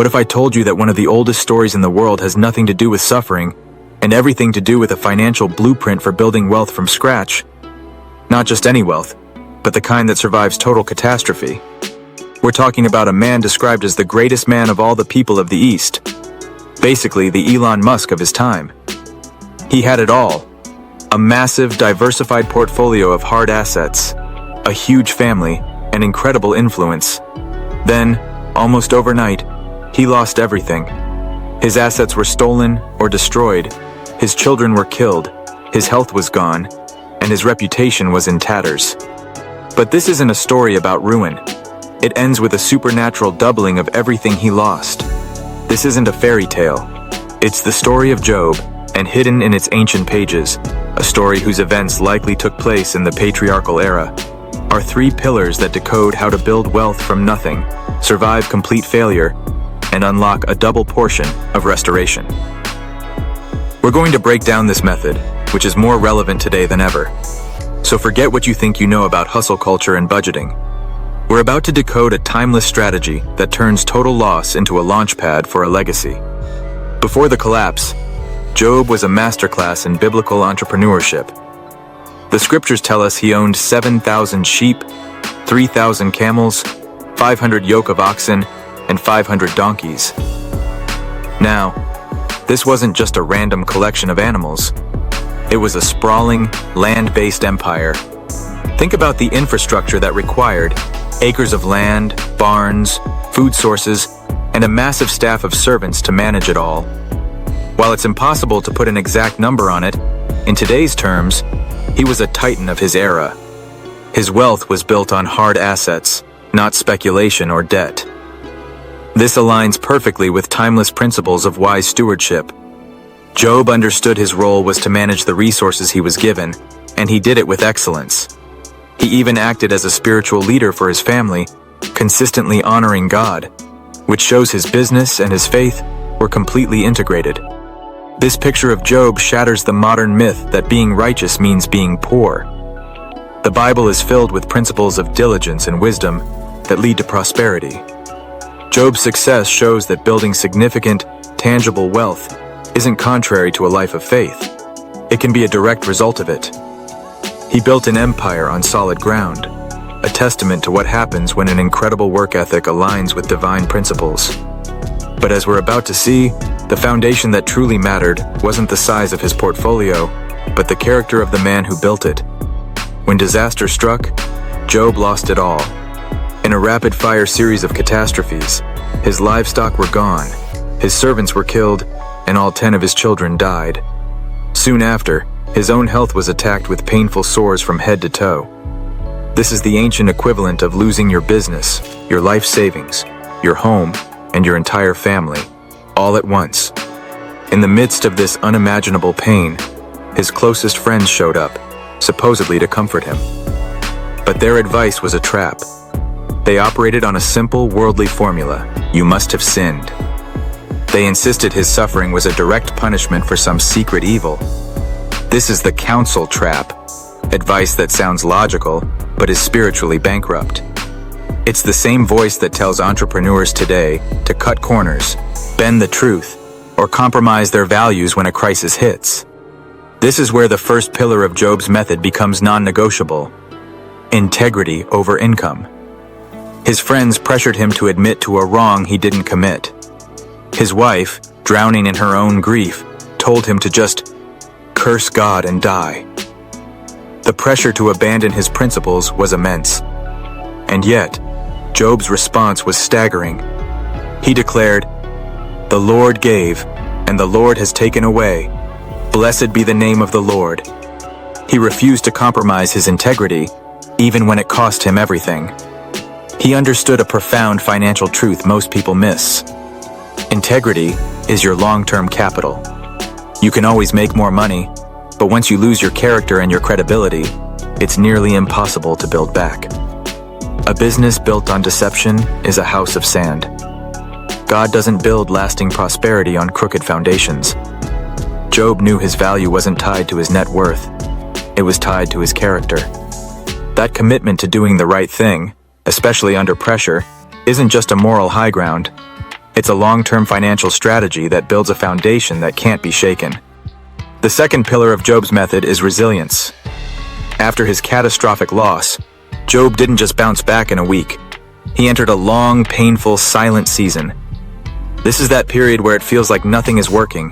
What if I told you that one of the oldest stories in the world has nothing to do with suffering and everything to do with a financial blueprint for building wealth from scratch? Not just any wealth, but the kind that survives total catastrophe. We're talking about a man described as the greatest man of all the people of the East. Basically, the Elon Musk of his time. He had it all. A massive, diversified portfolio of hard assets, a huge family, and incredible influence. Then, almost overnight, he lost everything. His assets were stolen or destroyed, his children were killed, his health was gone, and his reputation was in tatters. But this isn't a story about ruin. It ends with a supernatural doubling of everything he lost. This isn't a fairy tale. It's the story of Job, and hidden in its ancient pages, a story whose events likely took place in the patriarchal era, are three pillars that decode how to build wealth from nothing, survive complete failure, and unlock a double portion of restoration. We're going to break down this method, which is more relevant today than ever. So forget what you think you know about hustle culture and budgeting. We're about to decode a timeless strategy that turns total loss into a launchpad for a legacy. Before the collapse, Job was a masterclass in biblical entrepreneurship. The scriptures tell us he owned 7,000 sheep, 3,000 camels, 500 yoke of oxen, and 500 donkeys. Now, this wasn't just a random collection of animals. It was a sprawling, land-based empire. Think about the infrastructure that required acres of land, barns, food sources, and a massive staff of servants to manage it all. While it's impossible to put an exact number on it, in today's terms, he was a titan of his era. His wealth was built on hard assets, not speculation or debt. This aligns perfectly with timeless principles of wise stewardship. Job understood his role was to manage the resources he was given, and he did it with excellence. He even acted as a spiritual leader for his family, consistently honoring God, which shows his business and his faith were completely integrated. This picture of Job shatters the modern myth that being righteous means being poor. The Bible is filled with principles of diligence and wisdom that lead to prosperity. Job's success shows that building significant, tangible wealth isn't contrary to a life of faith. It can be a direct result of it. He built an empire on solid ground, a testament to what happens when an incredible work ethic aligns with divine principles. But as we're about to see, the foundation that truly mattered wasn't the size of his portfolio, but the character of the man who built it. When disaster struck, Job lost it all. In a rapid-fire series of catastrophes, his livestock were gone, his servants were killed, and all 10 of his children died. Soon after, his own health was attacked with painful sores from head to toe. This is the ancient equivalent of losing your business, your life savings, your home, and your entire family, all at once. In the midst of this unimaginable pain, his closest friends showed up, supposedly to comfort him. But their advice was a trap. They operated on a simple worldly formula: you must have sinned. They insisted his suffering was a direct punishment for some secret evil. This is the counsel trap, advice that sounds logical, but is spiritually bankrupt. It's the same voice that tells entrepreneurs today to cut corners, bend the truth, or compromise their values when a crisis hits. This is where the first pillar of Job's method becomes non-negotiable: integrity over income. His friends pressured him to admit to a wrong he didn't commit. His wife, drowning in her own grief, told him to just curse God and die. The pressure to abandon his principles was immense. And yet, Job's response was staggering. He declared, "The Lord gave, and the Lord has taken away. Blessed be the name of the Lord." He refused to compromise his integrity, even when it cost him everything. He understood a profound financial truth most people miss. Integrity is your long-term capital. You can always make more money, but once you lose your character and your credibility, it's nearly impossible to build back. A business built on deception is a house of sand. God doesn't build lasting prosperity on crooked foundations. Job knew his value wasn't tied to his net worth. It was tied to his character. That commitment to doing the right thing, especially under pressure, isn't just a moral high ground. It's a long-term financial strategy that builds a foundation that can't be shaken. The second pillar of Job's method is resilience. After his catastrophic loss, Job didn't just bounce back in a week. He entered a long, painful, silent season. This is that period where it feels like nothing is working.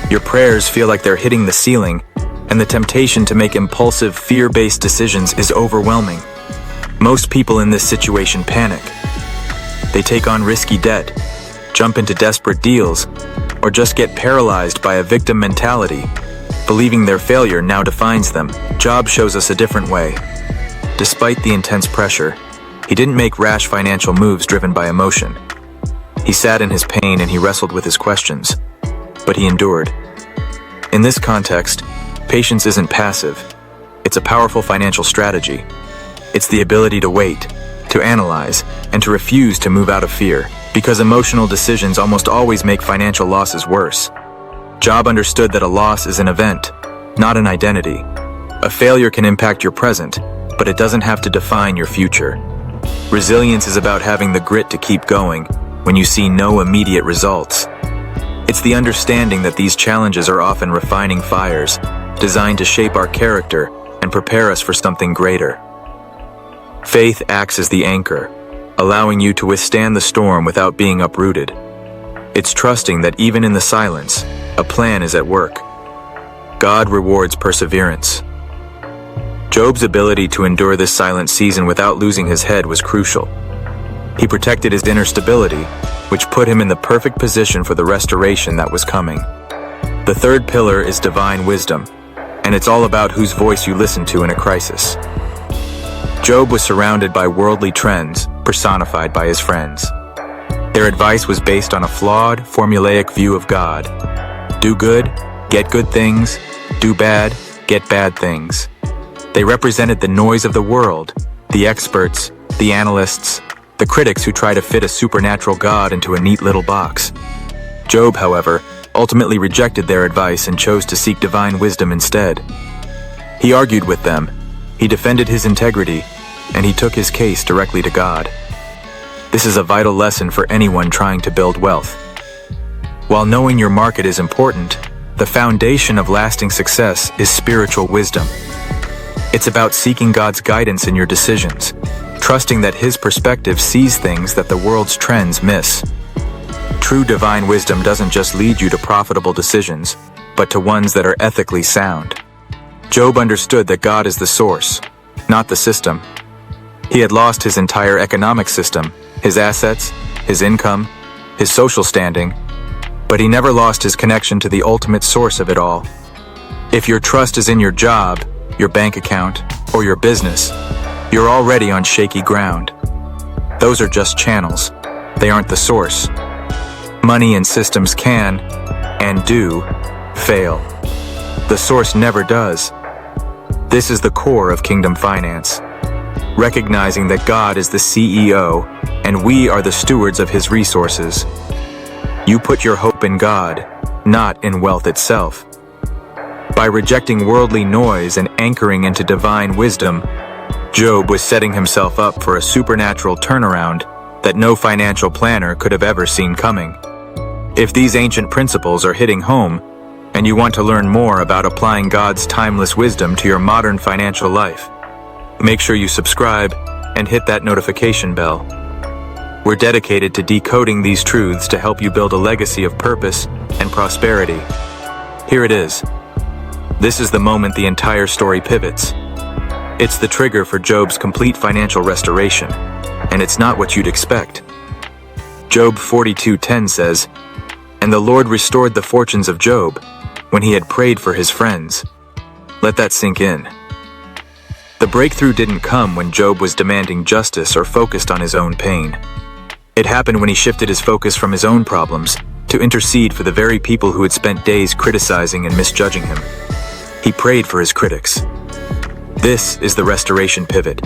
Your prayers feel like they're hitting the ceiling, and the temptation to make impulsive, fear-based decisions is overwhelming. Most people in this situation panic. They take on risky debt, jump into desperate deals, or just get paralyzed by a victim mentality, believing their failure now defines them. Job shows us a different way. Despite the intense pressure, he didn't make rash financial moves driven by emotion. He sat in his pain and he wrestled with his questions, but he endured. In this context, patience isn't passive. It's a powerful financial strategy. It's the ability to wait, to analyze, and to refuse to move out of fear, because emotional decisions almost always make financial losses worse. Job understood that a loss is an event, not an identity. A failure can impact your present, but it doesn't have to define your future. Resilience is about having the grit to keep going when you see no immediate results. It's the understanding that these challenges are often refining fires, designed to shape our character and prepare us for something greater. Faith acts as the anchor, allowing you to withstand the storm without being uprooted. It's trusting that even in the silence, a plan is at work. God rewards perseverance. Job's ability to endure this silent season without losing his head was crucial. He protected his inner stability, which put him in the perfect position for the restoration that was coming. The third pillar is divine wisdom, and it's all about whose voice you listen to in a crisis. Job was surrounded by worldly trends, personified by his friends. Their advice was based on a flawed, formulaic view of God. Do good, get good things. Do bad, get bad things. They represented the noise of the world, the experts, the analysts, the critics who try to fit a supernatural God into a neat little box. Job, however, ultimately rejected their advice and chose to seek divine wisdom instead. He argued with them, he defended his integrity, and he took his case directly to God. This is a vital lesson for anyone trying to build wealth. While knowing your market is important, the foundation of lasting success is spiritual wisdom. It's about seeking God's guidance in your decisions, trusting that His perspective sees things that the world's trends miss. True divine wisdom doesn't just lead you to profitable decisions, but to ones that are ethically sound. Job understood that God is the source, not the system. He had lost his entire economic system, his assets, his income, his social standing, but he never lost his connection to the ultimate source of it all. If your trust is in your job, your bank account, or your business, you're already on shaky ground. Those are just channels. They aren't the source. Money and systems can, and do, fail. The source never does. This is the core of kingdom finance. Recognizing that God is the CEO, and we are the stewards of His resources. You put your hope in God, not in wealth itself. By rejecting worldly noise and anchoring into divine wisdom, Job was setting himself up for a supernatural turnaround that no financial planner could have ever seen coming. If these ancient principles are hitting home, and you want to learn more about applying God's timeless wisdom to your modern financial life, make sure you subscribe and hit that notification bell. We're dedicated to decoding these truths to help you build a legacy of purpose and prosperity. Here it is. This is the moment the entire story pivots. It's the trigger for Job's complete financial restoration, and it's not what you'd expect. Job 42:10 says, "And the Lord restored the fortunes of Job when he had prayed for his friends." Let that sink in. The breakthrough didn't come when Job was demanding justice or focused on his own pain. It happened when he shifted his focus from his own problems to intercede for the very people who had spent days criticizing and misjudging him. He prayed for his critics. This is the restoration pivot.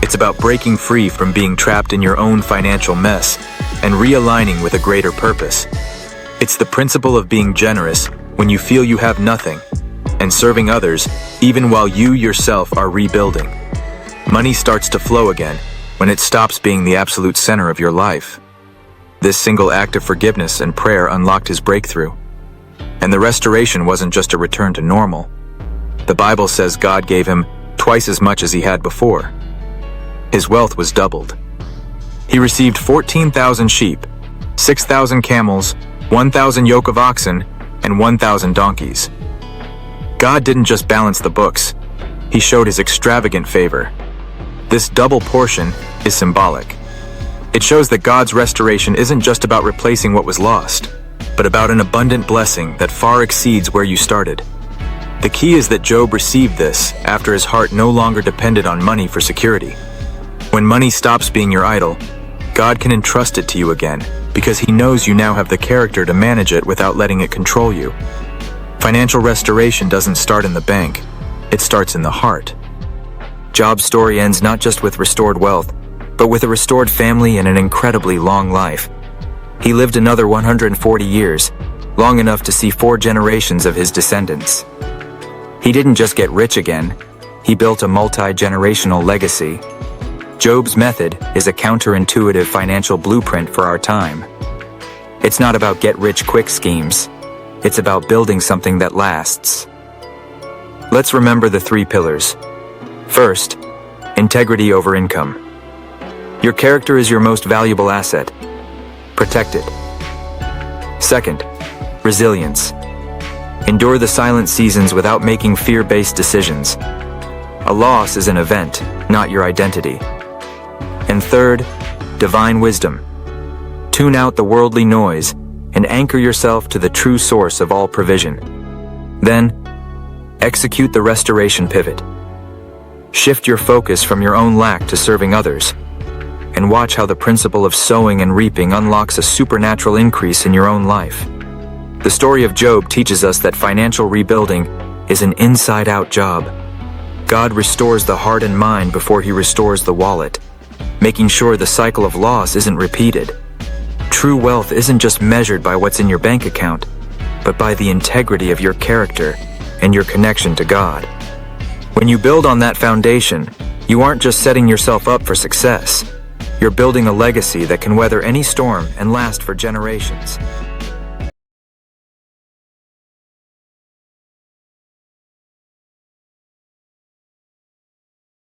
It's about breaking free from being trapped in your own financial mess and realigning with a greater purpose. It's the principle of being generous when you feel you have nothing, and serving others even while you yourself are rebuilding. Money starts to flow again when it stops being the absolute center of your life. This single act of forgiveness and prayer unlocked his breakthrough. And the restoration wasn't just a return to normal. The Bible says God gave him twice as much as he had before. His wealth was doubled. He received 14,000 sheep, 6,000 camels, 1,000 yoke of oxen, and 1,000 donkeys. God didn't just balance the books, he showed his extravagant favor. This double portion is symbolic. It shows that God's restoration isn't just about replacing what was lost, but about an abundant blessing that far exceeds where you started. The key is that Job received this after his heart no longer depended on money for security. When money stops being your idol, God can entrust it to you again because he knows you now have the character to manage it without letting it control you. Financial restoration doesn't start in the bank, it starts in the heart. Job's story ends not just with restored wealth, but with a restored family and an incredibly long life. He lived another 140 years, long enough to see 4 generations of his descendants. He didn't just get rich again, he built a multi-generational legacy. Job's method is a counterintuitive financial blueprint for our time. It's not about get-rich-quick schemes. It's about building something that lasts. Let's remember the 3 pillars. First, integrity over income. Your character is your most valuable asset. Protect it. Second, resilience. Endure the silent seasons without making fear-based decisions. A loss is an event, not your identity. And third, divine wisdom. Tune out the worldly noise and anchor yourself to the true source of all provision. Then, execute the restoration pivot. Shift your focus from your own lack to serving others, and watch how the principle of sowing and reaping unlocks a supernatural increase in your own life. The story of Job teaches us that financial rebuilding is an inside-out job. God restores the heart and mind before he restores the wallet, making sure the cycle of loss isn't repeated. True wealth isn't just measured by what's in your bank account, but by the integrity of your character and your connection to God. When you build on that foundation, you aren't just setting yourself up for success. You're building a legacy that can weather any storm and last for generations.